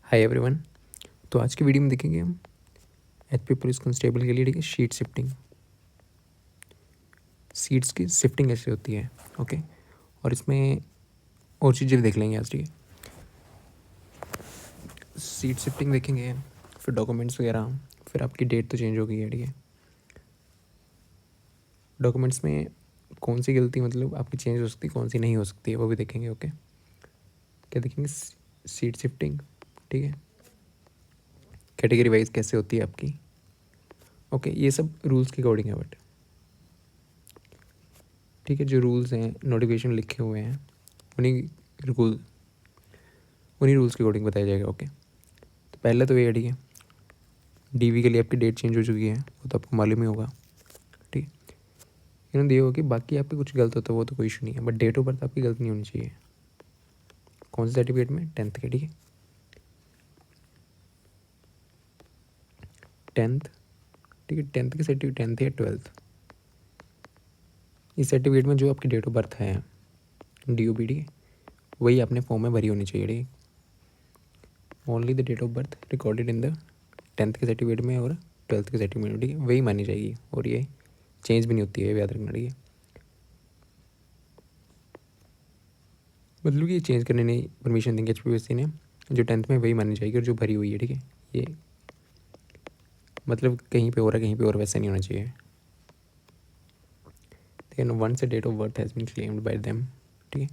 Hi everyone. तो आज की वीडियो में देखेंगे हम एचपी पुलिस कांस्टेबल के लिए, ठीक है, शीट शिफ्टिंग, सीट्स की शिफ्टिंग कैसे होती है। ओके, और इसमें और चीज़ें भी देख लेंगे आज, ठीक है। सीट शिफ्टिंग देखेंगे, फिर डॉक्यूमेंट्स वगैरह, फिर आपकी डेट तो चेंज हो गई है, ठीक है। डॉक्यूमेंट्स में कौन सी गलती मतलब आपकी चेंज हो सकती है, कौन सी नहीं हो सकती है, वो भी देखेंगे। ओके, क्या देखेंगे, सीट शिफ्टिंग, ठीक है, कैटेगरी वाइज कैसे होती है आपकी। ओके, ये सब रूल्स के अकॉर्डिंग है, बट ठीक है, जो रूल्स हैं नोटिफिकेशन लिखे हुए हैं उन्हीं रूल उन्हीं रूल्स के अकॉर्डिंग बताया जाएगा। ओके, तो पहले तो ये है, ठीक है, डीवी के लिए आपकी डेट चेंज हो चुकी है, वो तो आपको मालूम ही होगा, ठीक है। इन्होंने दिया होगा कि बाकी आपके कुछ गलत होता है, वो तो कोई इशू नहीं है, बट डेट ऑफ बर्थ आपकी गलत नहीं होनी चाहिए। कौन से सर्टिफिकेट में? 10th के, ठीक है, 10th, ठीक है, 10th के सर्टिफिकेट, 10th या 12th, इस सर्टिफिकेट में जो आपकी डेट ऑफ बर्थ है DOB, ठीक है, वही अपने फॉर्म में भरी होनी चाहिए, ठीक है। Only the date of birth recorded in the 10th के सर्टिफिकेट में और 12th के सर्टिफिकेट में, ठीक है, वही मानी जाएगी, और ये चेंज भी नहीं होती है, याद रखना, ठीक है। मतलब कि ये चेंज करने नहीं परमिशन देंगे HPPC ने, जो 10th में वही मानी जाएगी और जो भरी हुई है, ठीक है। ये मतलब कहीं पे हो रहा है, कहीं पे और वैसा नहीं होना चाहिए। Then once the date of birth has been claimed by them, ठीक है,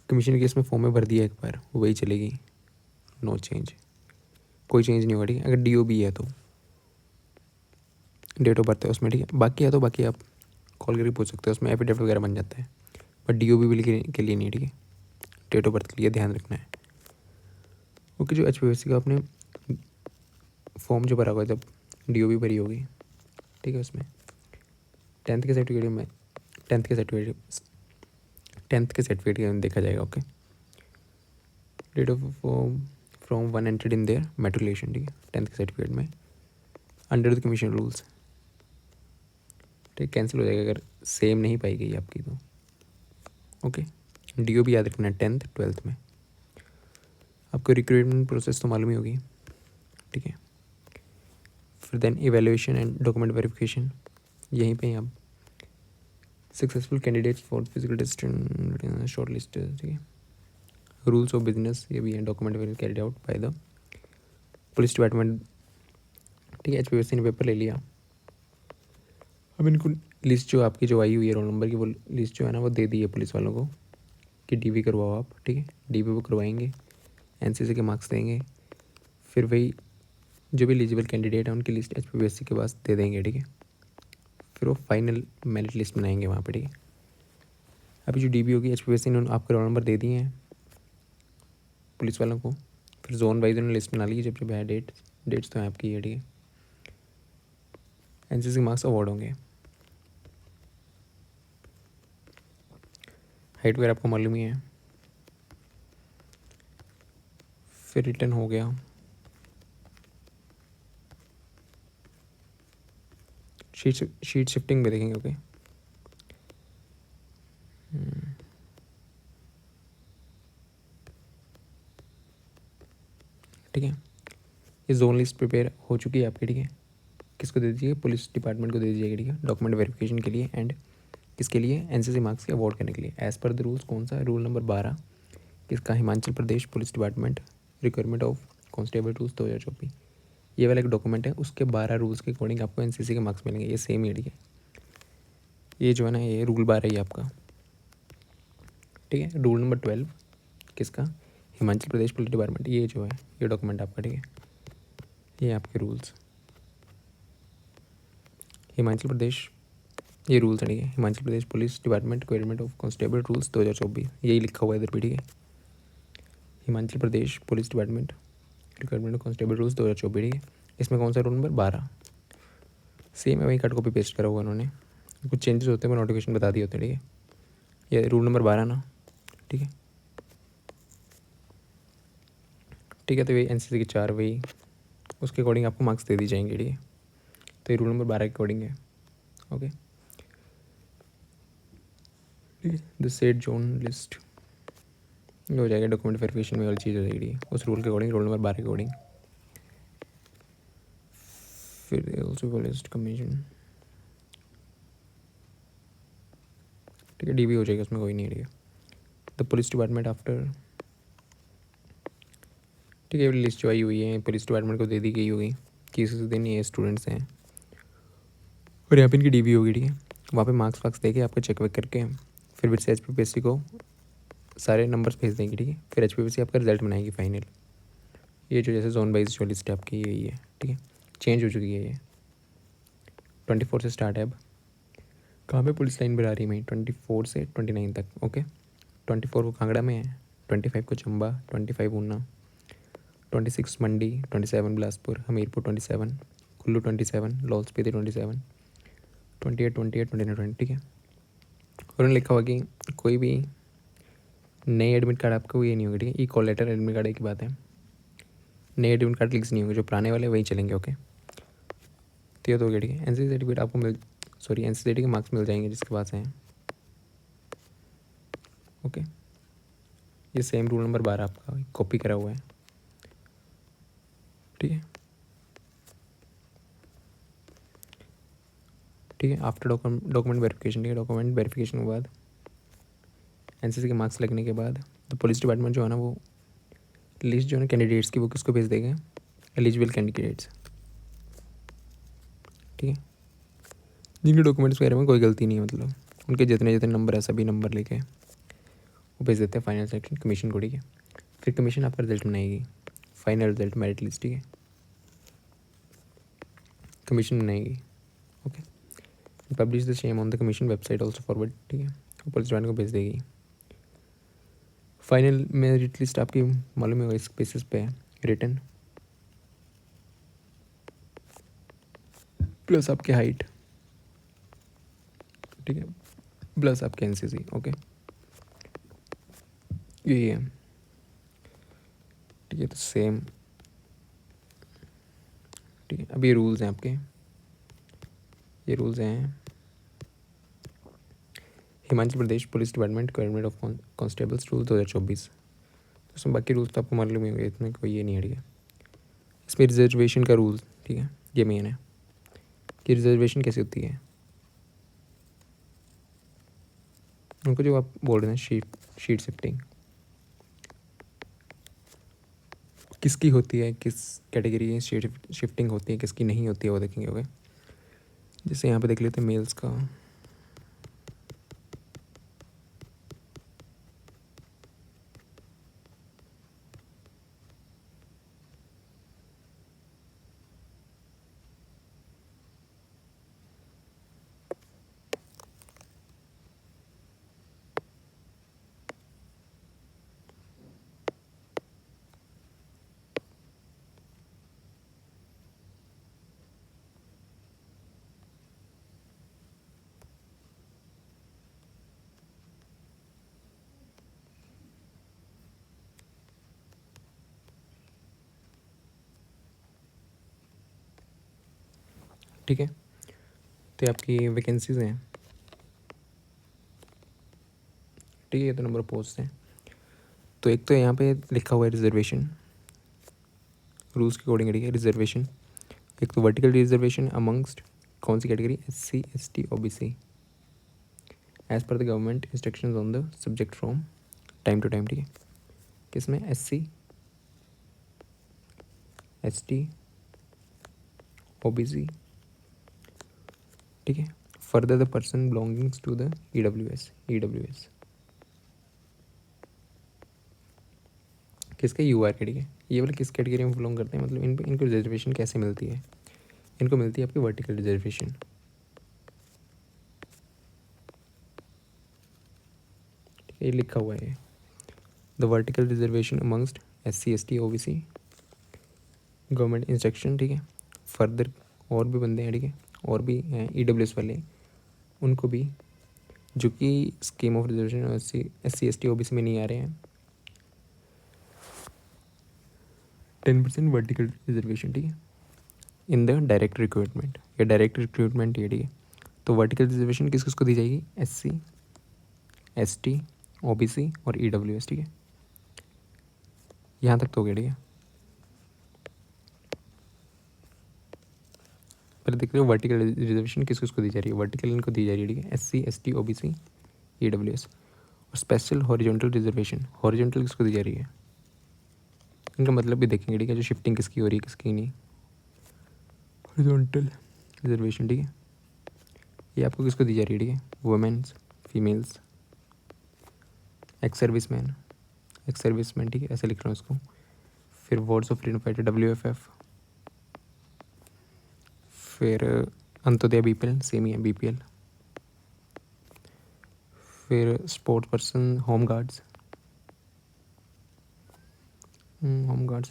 कमीशन केस में फॉर्म में भर दिया एक बार, वही चलेगी, नो चेंज, कोई चेंज नहीं होगा, ठीक है। अगर DOB है तो डेट ऑफ बर्थ है उसमें, ठीक है, बाकी है तो बाकी आप कॉल करके पूछ सकते हो, उसमें एफिडेविट वगैरह बन जाता है, बट DOB के लिए नहीं, ठीक है, डेट ऑफ बर्थ के लिए ध्यान रखना है। ओके, जो HPPC का आपने फॉर्म जो भरा हुआ है, जब DOB भरी होगी, ठीक है, उसमें 10th के सर्टिफिकेट में 10th के सर्टिफिकेट 10th के सर्टिफिकेट में देखा जाएगा। Okay, date of form from one entered in their matriculation, ठीक है, 10th के सर्टिफिकेट में अंडर द कमीशन रूल्स, ठीक, कैंसिल हो जाएगा अगर सेम नहीं पाई गई आपकी तो। ओके, DOB याद रखना है 10th 12th में। आपको रिक्रूटमेंट प्रोसेस तो मालूम ही होगी, ठीक है। फिर then evaluation and document verification, यहीं पे आप successful candidates for physical test short list, ठीक है। रूल्स ऑफ बिजनेस, ये भी है, document will carried out by the police department, ठीक है। HPPC ने पेपर ले लिया, अब इनको लिस्ट जो आपकी जो आई हुई है रोल नंबर की, वो लिस्ट जो है ना, वो दे दी है पुलिस वालों को कि DV करवाओ आप, ठीक है। DV वो करवाएंगे, NCC के मार्क्स देंगे, फिर वही जो भी एलिजिबल कैंडिडेट है उनकी लिस्ट HPPC के पास दे देंगे, ठीक है। फिर वो फाइनल मेरिट लिस्ट बनाएंगे वहाँ पे, ठीक है। अभी जो DB होगी, HPPC ने आपके रोल नंबर दे दिए हैं पुलिस वालों को, फिर जोन वाइज उन्होंने लिस्ट बना ली, जब जब है डेट्स तो हैं आपकी है, ठीक है। NCC मार्क्स अवार्ड होंगे, हाइट वगैरह आपको मालूम ही है। फिर रिटर्न हो गया, शीट शिफ्टिंग भी देखेंगे। ओके, ठीक है, ये जोन लिस्ट प्रिपेयर हो चुकी है आपकी, ठीक है। किसको दे दीजिए? पुलिस डिपार्टमेंट को दे दीजिएगा, ठीक है, डॉक्यूमेंट वेरिफिकेशन के लिए, एंड किसके लिए? NCC मार्क्स के अवॉर्ड करने के लिए, एज़ पर द रूल्स। कौन सा? रूल नंबर 12 किसका? Himachal Pradesh police department requirement of constable rules 2024, ये वाला एक डॉक्यूमेंट है, उसके 12 रूल्स के अकॉर्डिंग आपको NCC के मार्क्स मिलेंगे, ये सेम ही है, ठीक है। ये जो है ना, ये रूल 12 ही आपका, ठीक है। रूल नंबर 12 किसका? हिमाचल प्रदेश पुलिस डिपार्टमेंट, ये जो है ये डॉक्यूमेंट आपका, ठीक है। ये आपके रूल्स, हिमाचल प्रदेश, ये रूल्स है, ठीक है। Himachal Pradesh police department requirement of constable rules 2024, यही लिखा हुआ है इधर पे, ठीक है। Himachal Pradesh police department requirement of constable rules 2024, ठीक है। इसमें कौन सा रूल नंबर? 12, सेम है, वही कट कॉपी पेस्ट करा हुआ उन्होंने, कुछ चेंजेस होते हैं वो नोटिफिकेशन बता दिए होते हैं, ठीक है। ये रूल नंबर 12 ना, ठीक है, ठीक है। तो ये NCC के 4 वही उसके अकॉर्डिंग आपको मार्क्स दे दी जाएंगे, ठीक है। तो ये रूल नंबर 12 के अकॉर्डिंग है। ओके, ठीक है। द सेट जोन लिस्ट, ये हो जाएगा डॉक्यूमेंट वेरिफिकेशन में वाली चीज़ हो जाएगी उस रूल के अकॉर्डिंग, रोल नंबर 12 के अकॉर्डिंग। फिर ऑल्सो पॉलिस्ट कमीशन, ठीक है, डीबी हो जाएगा, उसमें कोई नहीं है, ठीक है। द पुलिस डिपार्टमेंट आफ्टर, ठीक है, लिस्ट जो आई हुई है पुलिस डिपार्टमेंट को दे दी गई होगी कि इस दिन ये स्टूडेंट्स हैं और यहाँ पे इनकी डीबी होगी, ठीक है। वहाँ पे मार्क्स वार्क्स दे के आपको चेक वेक करके फिर से HPPSC को सारे नंबर्स भेज देंगे, ठीक है। फिर HPPSC आपका रिजल्ट बनाएगी फाइनल। ये जो जैसे जोन वाइज जो लिस्ट है आपकी यही है, ठीक है, चेंज हो चुकी है ये। 24 से स्टार्ट है अब। कहाँ पे पुलिस लाइन बढ़ा रही है मैं, 24 से 29 तक, ओके। 24 को कांगड़ा में है, 25 को चंबा, 25 ऊना, 26 मंडी, 27 बिलासपुर, हमीरपुर 27, कुल्लू 27, लाहौल स्पीति 27, 28, 28, 29, ठीक है। और उन्होंने लिखा हुआ कि कोई भी नए एडमिट कार्ड आपको ये नहीं होगा, ठीक है। कॉल लेटर एडमिट कार्ड एक बात है, नए एडमिट कार्ड लिंक्स नहीं होंगे, जो पुराने वाले वही चलेंगे, ओके। तो ये तो हो गया, ठीक है। NCC सर्टिफिकेट आपको NCC के मार्क्स मिल जाएंगे जिसके पास हैं, ओके। ये सेम रूल नंबर 12 आपका कॉपी करा हुआ है, ठीक है, ठीक है। आफ्टर डॉक्यूमेंट वेरिफिकेशन, ठीक है, डॉक्यूमेंट वेरिफिकेशन के बाद NCC के मार्क्स लगने के बाद तो पुलिस डिपार्टमेंट जो है ना वो लिस्ट जो है ना कैंडिडेट्स की वो किसको भेज देगा, एलिजिबल कैंडिडेट्स, ठीक है, जिनके डॉक्यूमेंट्स वगैरह में कोई गलती नहीं है, मतलब उनके जितने जितने नंबर है सभी नंबर लेके वो भेज देते हैं फाइनल सेक्शन कमीशन को, ठीक है। फिर कमीशन आपका रिजल्ट बनाएगी, फाइनल रिजल्ट मेरिट लिस्ट, ठीक है, कमीशन बनाएगी, okay. Publish the same on the commission website also forward, ठीक है, पुलिस डिपार्टमेंट को भेज देगी। फाइनल मेरिट लिस्ट आपकी मालूम होगा इस बेसिस पे है, रिटन प्लस आपकी हाइट, ठीक है, प्लस आपके NCC, ओके, यही है, ठीक है। तो सेम, ठीक है। अब ये रूल्स हैं आपके, ये रूल्स हैं Himachal Pradesh police department government of constables rule 2024। तो उसमें बाकी रूल्स तो आपको मालूम ही होंगे, इतने कोई ये नहीं है, ठीक है। इसमें रिजर्वेशन का रूल, ठीक है, ये मेन है कि रिजर्वेशन कैसे होती है। उनको जो आप बोल रहे हैं शीट शिफ्टिंग किसकी होती है, किस कैटेगरी की शीट शिफ्टिंग होती है, किसकी नहीं होती है, वो देखेंगे, ओके। जैसे यहाँ पे देख लेते हैं मेल्स का, ठीक है। तो ये आपकी वैकेंसीज हैं, ठीक है, ये तो नंबर ऑफ पोस्ट हैं। तो एक तो यहाँ पे लिखा हुआ है रिजर्वेशन, रूल्स के अकॉर्डिंग, ठीक है, रिजर्वेशन। एक तो वर्टिकल रिजर्वेशन अमंगस्ट कौन सी category, SC ST OBC as per the government instructions on the subject from time to time, ठीक है। किसमें SC ST OBC, ठीक है। Further the person belongings to the EWS किसके UR के, ठीक है। ये वाले किस कैटेगरी में बिलोंग करते हैं, मतलब इनको रिजर्वेशन कैसे मिलती है, इनको मिलती है आपकी वर्टिकल रिजर्वेशन, ये लिखा हुआ है the vertical reservation amongst SC ST OBC government instruction, ठीक है। फर्दर और भी बंदे हैं, ठीक है, और भी हैं EWS वाले, उनको भी जो कि scheme of reservation SC ST OBC में नहीं आ रहे हैं, 10% वर्टिकल रिजर्वेशन, ठीक है, इन द डायरेक्ट रिक्रूटमेंट, या डायरेक्ट रिक्रूटमेंट ये, ठीक है। तो वर्टिकल रिजर्वेशन किस को दी जाएगी, SC ST OBC और EWS, ठीक है। यहाँ तक तो हो गया, ठीक है। पहले देख रहे हो वर्टिकल रिजर्वेशन किस किसको दी जा रही है। वर्टिकल इनको दी जा रही है, ठीक है, SC ST OBC EWS। और स्पेशल हॉरिजॉन्टल रिजर्वेशन, हॉरिजॉन्टल किसको दी जा रही है, इनका मतलब भी देखेंगे, ठीक है, जो शिफ्टिंग किसकी हो रही है किसकी नहीं। हॉरिजॉन्टल रिजर्वेशन, ठीक है, ये आपको किसको दी जा रही है, ठीक है, वुमेन्स, फीमेल्स, एक्स सर्विसमैन, ठीक है, ऐसे लिख रहा हूँ इसको। फिर wards of freedom fighter WFF, फिर अंत्योदय BPL, सेम ही है BPL। फिर sports person, home guards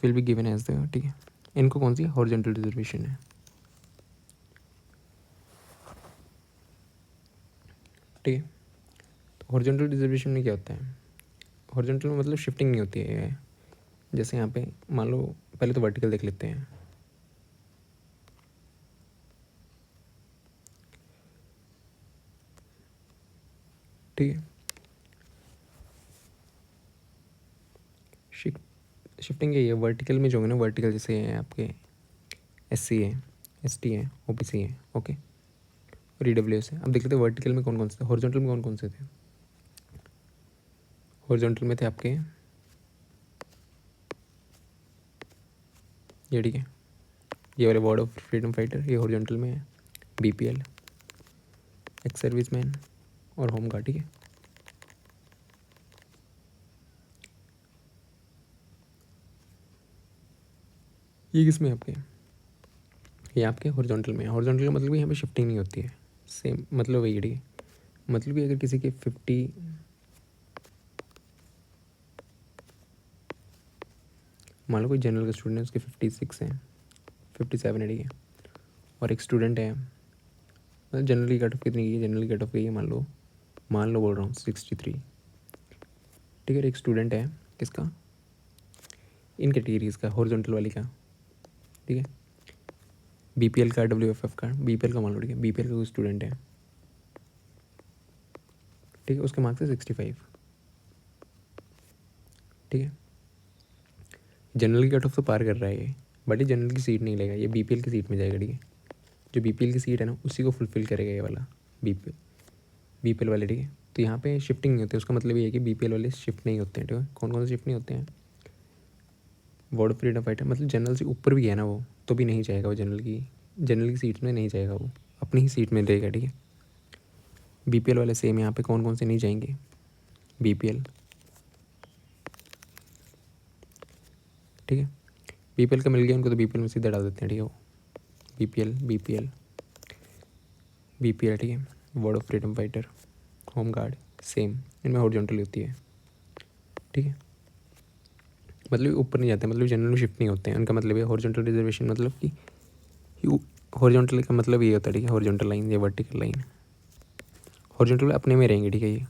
will be given as the, ठीक है, इनको कौन सी हॉरिजॉन्टल रिजर्वेशन है, ठीक है। तो हॉरिजॉन्टल रिजर्वेशन में क्या होता है, हॉरिजॉन्टल में मतलब शिफ्टिंग नहीं होती है। जैसे यहाँ पे मान लो, पहले तो वर्टिकल देख लेते हैं, ठीक है। शिफ्टिंग यही है, वर्टिकल में जो है ना, वर्टिकल जैसे है आपके SC है, ST है, OBC है, ओके, और EWS है। अब देख लेते हैं वर्टिकल में कौन कौन से थे, हॉरिजॉन्टल में कौन कौन से थे। हॉरिजॉन्टल में थे आपके ये, ठीक है, ये वाले वॉर्ड ऑफ फ्रीडम फाइटर, ये हॉरिजॉन्टल में है, BPL, एक्स सर्विसमैन और होम गार्ड, ठीक है। ये किस में आपके, ये आपके हॉरिजॉन्टल में है। हॉरिजॉन्टल का मतलब यहाँ पे शिफ्टिंग नहीं होती है, सेम मतलब वही, ठीक है। मतलब कि अगर किसी के 50, मान लो कोई जनरल का स्टूडेंट है, उसके 56 हैं, 57 है, ठीक है, और एक स्टूडेंट है, मतलब जनरली कट ऑफ कितनी की है, जनरली कट ऑफ गई है, मान लो बोल रहा हूँ 63, ठीक है। एक स्टूडेंट है किसका, इन कैटेगरीज का, हॉरिजॉन्टल वाली का, ठीक है, BPL का, WFF का, BPL का मान लो, ठीक है, BPL का कोई स्टूडेंट है, ठीक है, उसके मार्क्स है 65, ठीक है। जनरल की कट ऑफ तो पार कर रहा है ये, बट ये जनरल की सीट नहीं लेगा, ये BPL की सीट में जाएगा, ठीक है। जो BPL की सीट है ना, उसी को फुलफिल करेगा ये वाला BPL वाले, ठीक है। तो यहाँ पे शिफ्टिंग नहीं होती, उसका मतलब ये है कि BPL वाले शिफ्ट नहीं होते हैं, ठीक है। कौन कौन से शिफ्ट नहीं होते हैं, वर्ड ऑफ फ्रीडम फाइटर, मतलब जनरल से ऊपर भी है ना वो, तो भी नहीं जाएगा वो, जनरल की सीट में नहीं जाएगा वो, अपनी ही सीट में रहेगा, ठीक है। BPL वाले सेम, यहाँ पे कौन कौन से नहीं जाएंगे, BPL, ठीक है। BPL का मिल गया उनको तो BPL में सीधा डाल देते हैं, ठीक है, वो BPL, ठीक है। Word of freedom fighter, home guard, same, इनमें हॉरिजॉन्टल होती है, ठीक है। मतलब ऊपर नहीं जाते, मतलब जनरल में शिफ्ट नहीं होते हैं, उनका मतलब ये हॉरिजॉन्टल रिजर्वेशन, मतलब कि हॉरिजॉन्टल का मतलब ये होता है, ठीक है, हॉरिजॉन्टल लाइन या वर्टिकल लाइन, हॉरिजॉन्टल अपने में रहेंगे, ठीक है। ये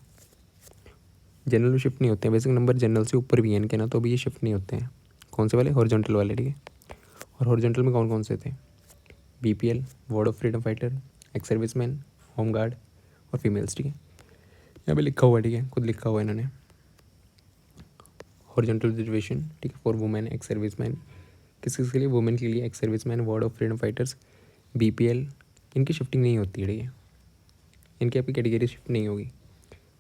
जनरल में शिफ्ट नहीं होते हैं, बेसिक नंबर जनरल से ऊपर भी हैं इनके ना, तो भी ये शिफ्ट नहीं होते हैं। कौन से वाले, हॉरिजॉन्टल वाले, ठीक है। और हॉरिजॉन्टल में कौन कौन से थे, BPL, word of freedom fighter, ex serviceman, home guard और फीमेल्स, ठीक है। यहाँ पे लिखा हुआ है, ठीक है, खुद लिखा हुआ है इन्होंने, हॉरिजॉन्टल रिजर्वेशन, ठीक है, फॉर वुमेन एक्स सर्विसमैन, किस किस के लिए, वुमेन के लिए, ex serviceman, word of freedom fighters, BPL, इनकी शिफ्टिंग नहीं होती है, ठीक है, इनकी आपकी कैटेगरी शिफ्ट नहीं होगी,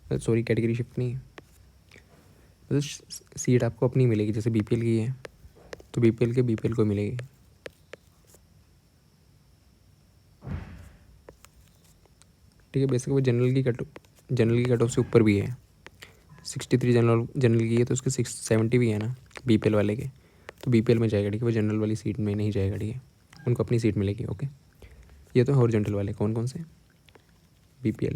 सॉरी कैटेगरी शिफ्ट नहीं है, मतलब सीट आपको अपनी मिलेगी, जैसे BPL की है तो BPL के BPL को मिलेगी, ठीक है। बेसिक वो जनरल की कट ऑफ से ऊपर भी है, 63 जनरल की है, तो उसके 70 भी है ना BPL वाले के, तो BPL में जाएगा, ठीक है, वो जनरल वाली सीट में नहीं जाएगा, ठीक है, उनको अपनी सीट मिलेगी, ओके। ये तो हॉरिजॉन्टल वाले कौन कौन से, BPL,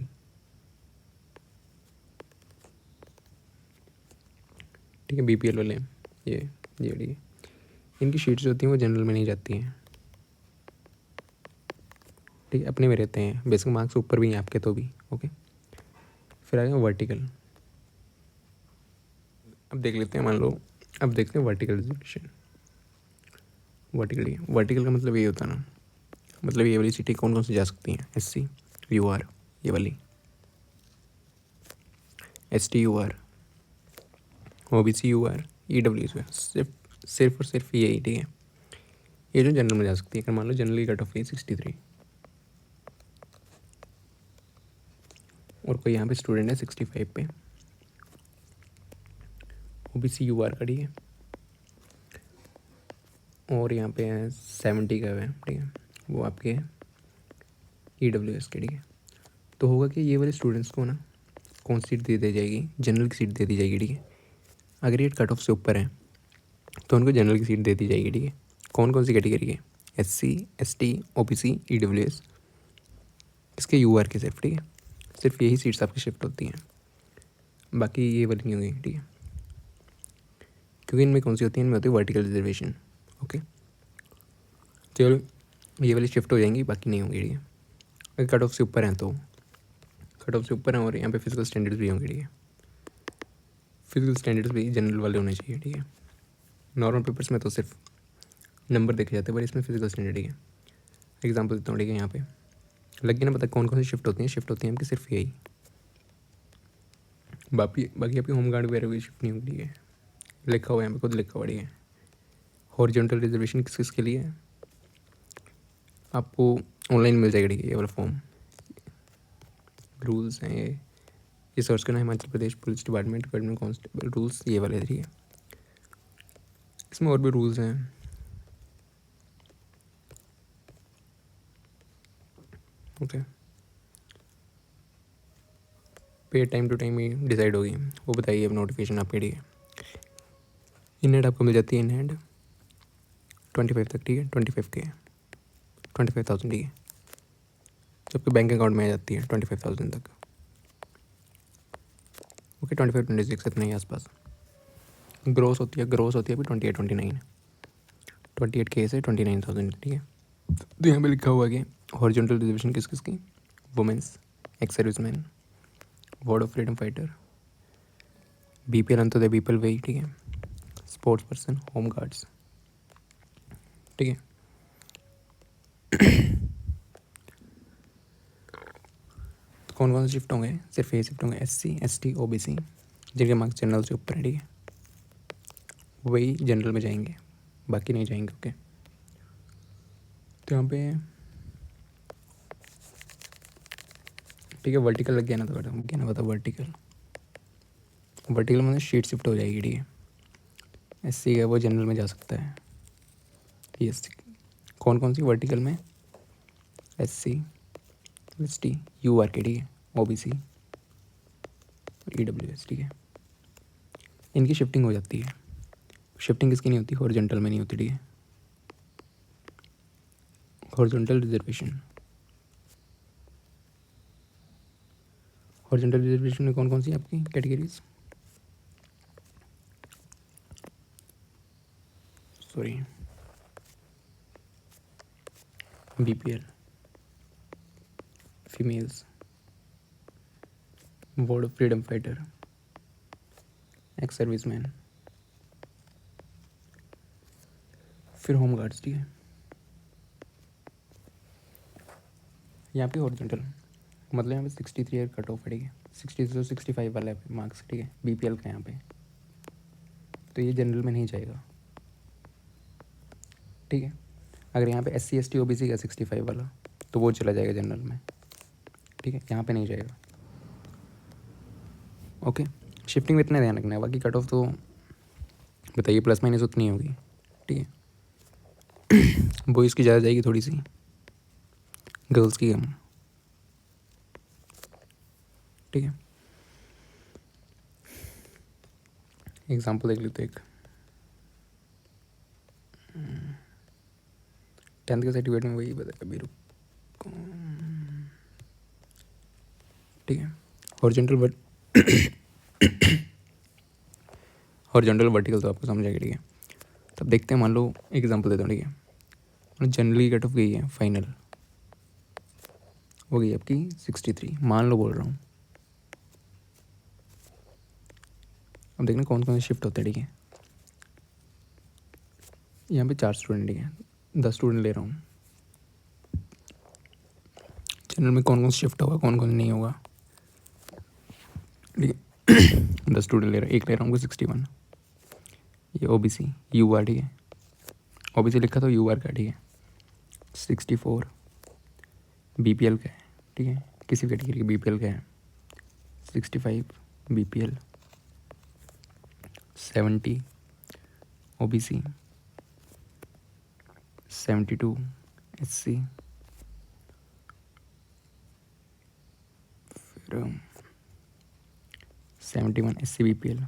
ठीक है, BPL वाले ये ठीक है, इनकी शीट्स होती हैं वो जनरल में नहीं जाती हैं, ठीक है, अपने में रहते हैं, बेसिक मार्क्स ऊपर भी हैं आपके तो भी, ओके। फिर आ गया वर्टिकल, अब देख लेते हैं, मान लो अब देखते हैं वर्टिकल रिजर्वेशन। वर्टिकल का मतलब ये होता है ना, मतलब ये वाली सीटें कौन कौन सी जा सकती हैं, SC UR, ये वाली ST UR, OBC UR, EWS में सिर्फ और सिर्फ यही, ठीक है। ये जो जनरल में जा सकती है, अगर मान लो जनरल की कट ऑफ है 63 और कोई यहाँ पे स्टूडेंट है 65 पे, OBC UR का, ठीक है, और यहाँ पे है 70 का है, ठीक है, वो आपके EWS के, ठीक है। तो होगा कि ये वाले स्टूडेंट्स को ना कौन सी सीट दे दी जाएगी, जनरल की सीट दे दी जाएगी, ठीक है। अगर ये कट ऑफ से ऊपर है तो उनको जनरल की सीट दे दी जाएगी, ठीक है। कौन कौन सी कैटेगरी है, SC ST OBC EWS, इसके UR के सिर्फ, ठीक है, सिर्फ यही सीट्स आपकी शिफ्ट होती हैं, बाकी ये वाली नहीं होगी, ठीक है। क्योंकि इनमें कौन सी होती है, इनमें होती है वर्टिकल रिजर्वेशन, ओके। चलो ये वाली शिफ्ट हो जाएंगी, बाकी नहीं होंगी, ठीक है। अगर कट ऑफ से ऊपर हैं तो कट ऑफ से ऊपर हैं और यहाँ पे फिजिकल स्टैंडर्ड्स भी होंगे, ठीक है। फिजिकल स्टैंडर्ड्स भी जनरल वाले होने चाहिए, ठीक है। नॉर्मल पेपर्स में तो सिर्फ नंबर देखे जाते हैं, पर इसमें फिजिकल स्टैंडर्ड, ठीक है। एग्जाम्पल देता हूँ, ठीक है। यहाँ पे लग गया ना पता कौन कौन सी शिफ्ट होती हैं, शिफ्ट होती हैं आपकी सिर्फ यही, बाकी आपकी होम गार्ड वगैरह भी शिफ्ट नहीं होगी, ठीक है। लिखा हुआ है यहाँ पे, खुद लिखा हुआ, ठीक है। हॉरिजॉन्टल रिजर्वेशन किस किस के लिए है, आपको ऑनलाइन मिल जाएगा, ठीक है, ये वाला फॉर्म। रूल्स हैं ये सर्च करना, Himachal Pradesh police department government constable rules, ये वाले, ठीक है। इसमें और भी रूल्स हैं, okay. Pay time to time ही डिसाइड होगी, वो बताइए अब नोटिफिकेशन आपके, ठीक है। इन हैंड आपको मिल जाती है, इन हैंड 25 तक, ठीक है, 25 के 25,000, ठीक है। जबकि बैंक अकाउंट में आ जाती है 25,000 तक, ओके। 25-26 इतना ही आसपास। ग्रोस होती है अभी 28 के से 29,000, ठीक है। तो यहाँ पे लिखा हुआ है कि हॉरिजॉन्टल रिजर्वेशन किस किस की, women's, ex serviceman, ward of freedom fighter, BPL Antyodaya people वही, ठीक है, स्पोर्ट्स पर्सन, होम गार्ड्स, ठीक है। तो कौन कौन से शिफ्ट होंगे, सिर्फ ये शिफ्ट होंगे SC ST OBC जिनके मार्क्स जनरल से ऊपर है, ठीक है, वही जनरल में जाएंगे, बाकी नहीं जाएंगे, ओके। तो यहाँ पे ठीक है, वर्टिकल लग गया ना, तो क्या ना पता, वर्टिकल मतलब शीट शिफ्ट हो जाएगी, ठीक है। SC का वो जनरल में जा सकता है, यस। कौन कौन सी वर्टिकल में, SC ST UR के, ठीक है, OBC EWS, ठीक है। इनकी शिफ्टिंग हो जाती है, शिफ्टिंग किसकी नहीं होती, हॉरिजॉन्टल में नहीं होती, ठीक है। हॉरिजॉन्टल रिजर्वेशन में कौन कौन सी आपकी categories, sorry, BPL females, ward of freedom fighter, ex serviceman, फिर होम गार्ड्स, ठीक है। यहाँ पे हॉरिजॉन्टल मतलब यहाँ पे 63 ईयर कट ऑफ है, ठीक है, 60 से 65 वाला है मार्क्स, ठीक है, BPL का यहाँ पे। तो ये जनरल में नहीं जाएगा, ठीक है। अगर यहाँ पे SC ST OBC का 65 वाला, तो वो चला जाएगा जनरल में, ठीक है, यहाँ पे नहीं जाएगा, ओके। शिफ्टिंग में इतना ध्यान रखना है, बाकी कट ऑफ तो बताइए प्लस माइनस उतनी होगी, ठीक है। बॉयज़ की ज़्यादा जाएगी थोड़ी सी, गर्ल्स की कम, ठीक है। एग्जाम्पल देख लेते एक, 10th के सर्टिफिकेट में वही बताया अभी, रुको, ठीक है। हॉरिजॉन्टल वर्टिकल तो आपको समझ आएगा, ठीक है। तब देखते हैं, मान लो एग्जांपल देता हूँ, ठीक है। जनरली कट ऑफ गई है फाइनल, हो गई आपकी 63, मान लो बोल रहा हूँ। अब देखना कौन कौन से शिफ्ट होते हैं, ठीक है। यहाँ पे 4 स्टूडेंट, ठीक है, 10 स्टूडेंट ले रहा हूँ। जनरल में कौन कौन शिफ्ट होगा, कौन कौन नहीं होगा, ठीक है। 10 स्टूडेंट ले रहा हूँ, एक ले रहा हूँ 61, ये ओबीसी यू आर, ठीक है, ओबीसी लिखा तो यू आर का, ठीक है। 64 बीपीएल का है, ठीक है, किसी भी कैटेगरी के बीपीएल का है। 65 बीपीएल, 70 ओबीसी, 72 एससी, फिर 71 एससी बीपीएल।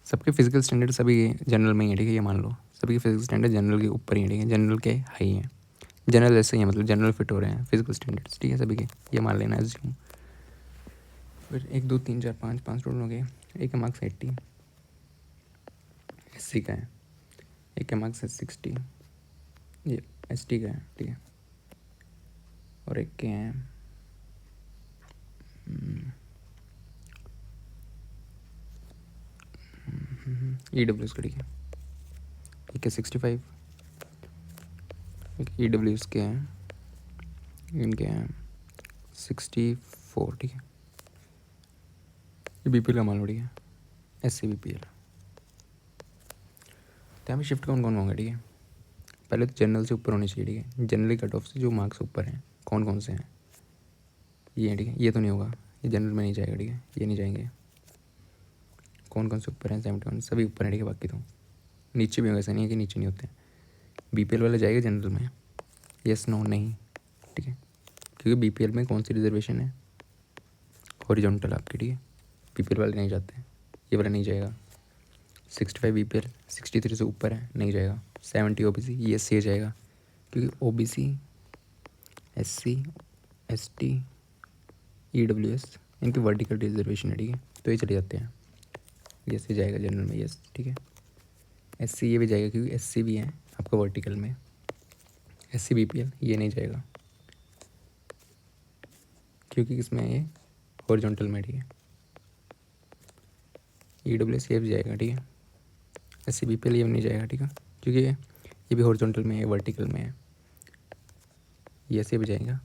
सबके फिजिकल स्टैंडर्ड सभी जनरल में ही है, ठीक है, ये मान लो सभी के फिजिकल स्टैंडर्ड जनरल के ऊपर ही है, ठीक है, जनरल के हाई हैं, जनरल ऐसे ही है, मतलब जनरल फिट हो रहे हैं फिजिकल स्टैंडर्ड्स, ठीक है, सभी के, ये मान लेना एज्यूम। फिर 1 2 3 4 5 5 टोटल हो गए। एक का मार्क्स 80 एससी का है, एक का मार्क्स है 60 ये एसटी का है, ठीक है, और एक के हैं ईडब्ल्यूएस का, ठीक है, एक है 65, एक ईडब्ल्यूएस के हैं, इनके हैं 64, ठीक है, ये बीपीएल का मान लो, ठीक है, एससी बीपीएल। तो यहाँ पे शिफ्ट कौन कौन होंगे, ठीक है, पहले तो जनरल से ऊपर होनी चाहिए, ठीक है, जनरली कट ऑफ से जो मार्क्स ऊपर हैं कौन कौन से हैं, ये हैं, ठीक है, ये तो नहीं होगा, ये जनरल में नहीं जाएगा, ठीक है, ये नहीं जाएंगे। कौन कौन से ऊपर हैं, 71 सभी ऊपर हैं, ठीक है, बाकी तो नीचे भी होंगे, ऐसा नहीं है कि नीचे नहीं होते। बीपीएल वाला जाएगा जनरल में, यस नो नहीं, ठीक है, क्योंकि बीपीएल में कौन सी रिजर्वेशन है, हॉरिजॉन्टल आपकी, ठीक है, बीपीएल वाले नहीं जाते हैं, ये वाला नहीं जाएगा। 65 बीपीएल 63 से ऊपर है, नहीं जाएगा। 70 ओबीसी, ये एससी जाएगा, क्योंकि ओबीसी एससी एसटी ईडब्ल्यूएस इनकी वर्टिकल रिजर्वेशन है, ठीक है, तो ये चले जाते हैं, ये एससी जाएगा जनरल में, यस, ठीक है। एससी ये भी जाएगा क्योंकि एससी भी है आपका वर्टिकल में। एससी बीपीएल ये नहीं जाएगा क्योंकि इसमें ये हॉरिजॉन्टल में, ठीक है। ईडब्ल्यूएस ये भी जाएगा, ठीक है। एससी बीपीएल ये भी नहीं जाएगा, ठीक है, क्योंकि ये भी हॉरिजॉन्टल में है, वर्टिकल में है। ये एससी भी जाएगा,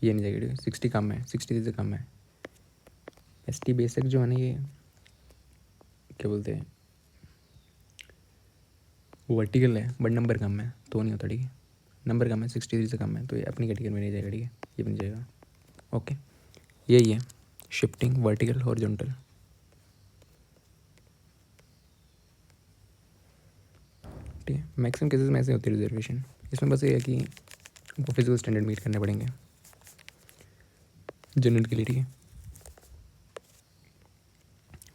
ये नहीं जाएगा, ठीक है। 60 कम है, 63 से कम है। एसटी बेसिक जो है ना, ये क्या बोलते हैं, वर्टिकल है बट नंबर कम है तो नहीं होता, ठीक है, नंबर कम है, 63 से कम है तो ये अपनी कैटेगरी में नहीं जाएगा, ठीक है, ये बन जाएगा। ओके, यही है शिफ्टिंग, वर्टिकल, हॉरिजॉन्टल, ठीक है। मैक्सिमम केसेस में ऐसे होती है रिजर्वेशन। इसमें बस ये है कि आपको फिजिकल स्टैंडर्ड मीट करने पड़ेंगे जनरल के लिए, ठीक है।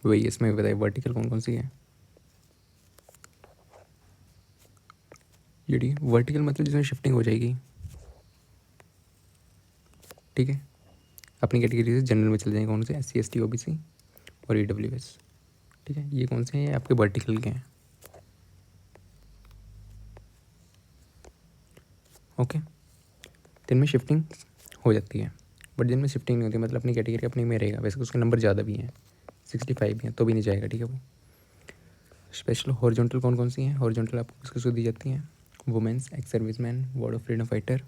वही इसमें बताइए वर्टिकल कौन कौन सी है, ये ठीक है। वर्टिकल मतलब जिसमें शिफ्टिंग हो जाएगी, ठीक है, अपनी कैटेगरी से जनरल में चले जाएंगे, कौन से, एससी एसटी ओबीसी और ईडब्ल्यूएस, ठीक है। ये कौन से हैं, ये आपके वर्टिकल के हैं, ओके। तो इनमें शिफ्टिंग हो जाती है, बट जिनमें शिफ्टिंग नहीं होती मतलब अपनी कैटेगरी अपनी में रहेगा, वैसे उसके नंबर ज़्यादा भी हैं, 65 भी हैं तो भी नहीं जाएगा, ठीक है। वो स्पेशल हॉरिजॉन्टल कौन कौन सी हैं, हॉरिजॉन्टल आपको किसको किसको दी जाती हैं, women's, ex serviceman, ward of freedom fighter,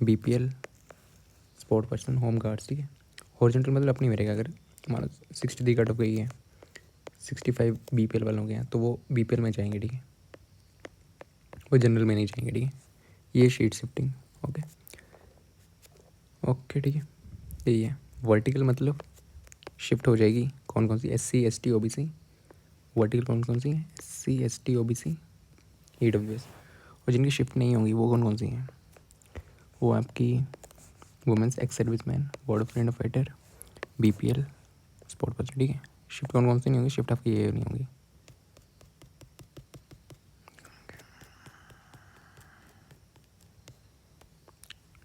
BPL, sport person, home guards, ठीक है। हॉरिजॉन्टल मतलब अपनी में रहेगा, अगर मान लो 63 कट ऑफ गई है, 65 बीपीएल वालों के हैं तो वो बीपीएल में जाएंगे, ठीक है, वो जनरल में नहीं जाएंगे, ठीक है। ये शीट शिफ्टिंग, ओके ओके, ठीक है। यही है वर्टिकल मतलब शिफ्ट हो जाएगी कौन कौन सी, एससी एसटी ओबीसी, वर्टिकल कौन कौन सी है, एससी एसटी ओबीसी ईडब्ल्यूएस, और जिनकी शिफ्ट नहीं होंगी वो कौन कौन सी हैं, वो आपकी women's, ex serviceman, ward of freedom fighter, BPL, sport person, ठीक है। शिफ्ट कौन कौन सी नहीं होंगी, शिफ्ट आपकी ये नहीं होंगी,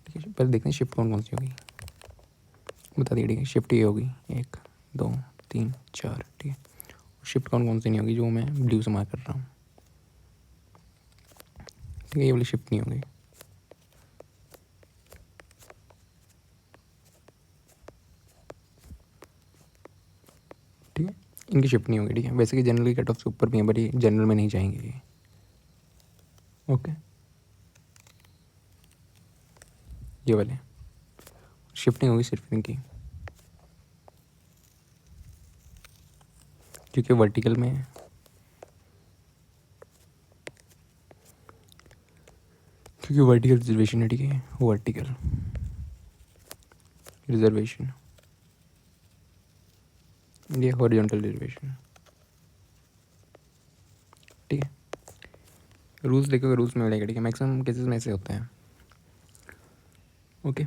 ठीक है। पहले देखते हैं शिफ्ट कौन कौन सी होगी, बता दिए, ठीक है। शिफ्ट ये होगी 1 2 3 4, ठीक है। शिफ्ट कौन कौन सी नहीं होगी, जो मैं ब्लू से मार्क कर रहा हूँ, ठीक है, ये वाली शिफ्ट नहीं होगी, ठीक है, इनकी शिफ्ट नहीं होगी, ठीक है। वैसे कि जनरल की कट ऑफ से ऊपर भी है बट ये जनरल में नहीं जाएंगे ये, ओके। ये वाले शिफ्ट नहीं होगी सिर्फ इनकी, क्योंकि वर्टिकल में क्योंकि वर्टिकल रिजर्वेशन है, ठीक है, वर्टिकल रिजर्वेशन, ये हॉरिजॉन्टल रिजर्वेशन, ठीक है। रूल्स देखोगे, रूल्स में मिलेगा, ठीक है, मैक्सिमम केसेस में ऐसे होते हैं। ओके,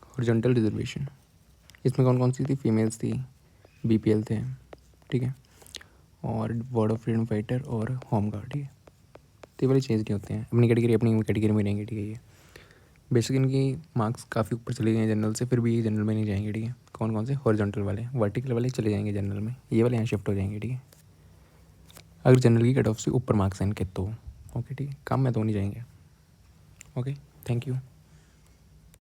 हॉरिजॉन्टल रिजर्वेशन, इसमें कौन कौन सी थी, फीमेल्स थी, बीपीएल थे, ठीक है, और वर्ड ऑफ फ्रीडम फाइटर और होम गार्ड, ठीक है। तो ये वाले चेंज नहीं होते हैं, अपनी कैटेगरी में रहेंगे, ठीक है। ये बेसिक इनकी मार्क्स काफ़ी ऊपर चले गए हैं जनरल से, फिर भी ये जनरल में नहीं जाएंगे, ठीक है। कौन कौन से, हॉरिजॉन्टल वाले, वर्टिकल वाले चले जाएंगे जनरल में, ये वाले यहाँ शिफ्ट हो जाएंगे, ठीक है, अगर जनरल की कट ऑफ से ऊपर मार्क्स हैं इनके तो। ओके, ठीक है, काम में तो नहीं जाएंगे। Okay, thank you.